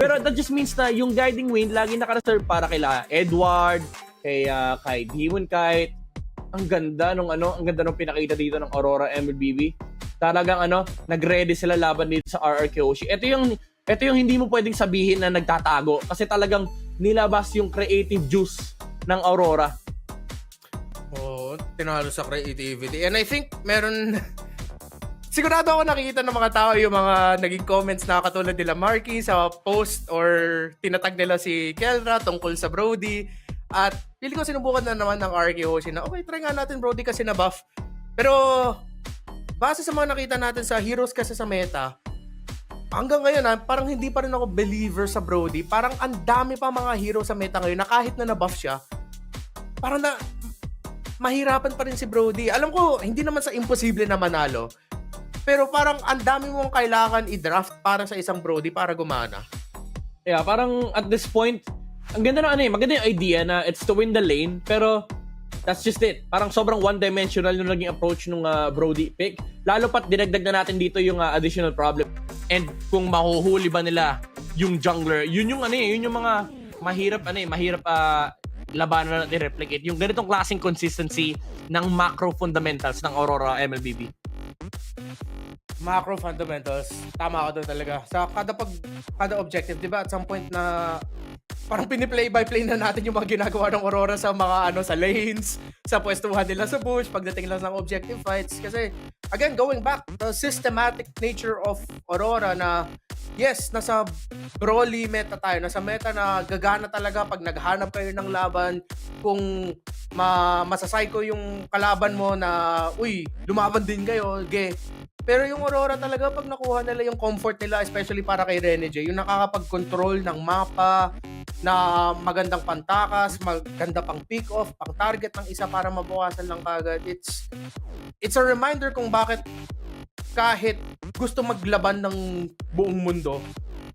Pero that just means na yung guiding wind lagi naka-reserve para kila Edward, kay Demon Kite. Ang ganda nung pinakita dito ng Aurora MLBB. Talagang nag-ready sila laban dito sa RR Kyoshi. Ito yung hindi mo pwedeng sabihin na nagtatago kasi talagang nilabas yung creative juice ng Aurora. Oo, tinalo sa creativity. And I think meron sigurado ako nakikita ng mga tao yung mga naging comments na katulad nila Marky sa post or tinatag nila si Kelra tungkol sa Brody. At pili ko sinubukan na naman ng RK Hoshi na okay, try nga natin Brody kasi na buff. Pero base sa mga nakita natin sa heroes kasi sa meta, hanggang ngayon parang hindi pa rin ako believer sa Brody. Parang ang dami pa mga hero sa meta ngayon na kahit na na-buff siya, parang mahirapan pa rin si Brody. Alam ko, hindi naman sa imposible na manalo. Pero parang ang dami mong kailangan i-draft para sa isang Brody para gumana. Yeah, parang at this point, ang ganda ng maganda yung idea na it's to win the lane, pero that's just it. Parang sobrang one-dimensional yung naging approach ng Brody pick. Lalo pat dinagdag na natin dito yung additional problem. And kung mahuhuli ba nila yung jungler, yun yung mga mahirap labanan natin replicate. Yung ganitong klaseng consistency ng macro fundamentals ng Aurora MLBB. Macro fundamentals, tama ka doon talaga. Sa kada objective, 'di ba? At some point na parang pini-play by play na natin yung mga ginagawa ng Aurora sa mga sa lanes, sa pwestuhan nila sa bush, pagdating lang ng objective fights. Kasi again, going back, the systematic nature of Aurora na yes, nasa brawly meta tayo, nasa meta na gagana talaga pag naghanap kayo ng laban, kung masasayko yung kalaban mo na uy, lumaban din kayo, Pero yung Aurora talaga, pag nakuha nila yung comfort nila, especially para kay Renege, yung nakakapag-control ng mapa, na magandang pantakas, maganda pang pick-off, pang target ng isa para mabawasan lang kagad. It's a reminder kung bakit kahit gusto maglaban ng buong mundo,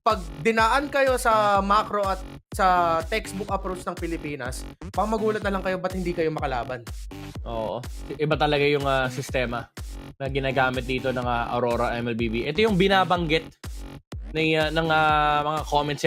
pag dinaan kayo sa macro at sa textbook approach ng Pilipinas, magulat na lang kayo ba't hindi kayo makalaban. Oo. Iba talaga yung sistema na ginagamit dito ng Aurora MLBB. Ito yung binabanggit ng mga comments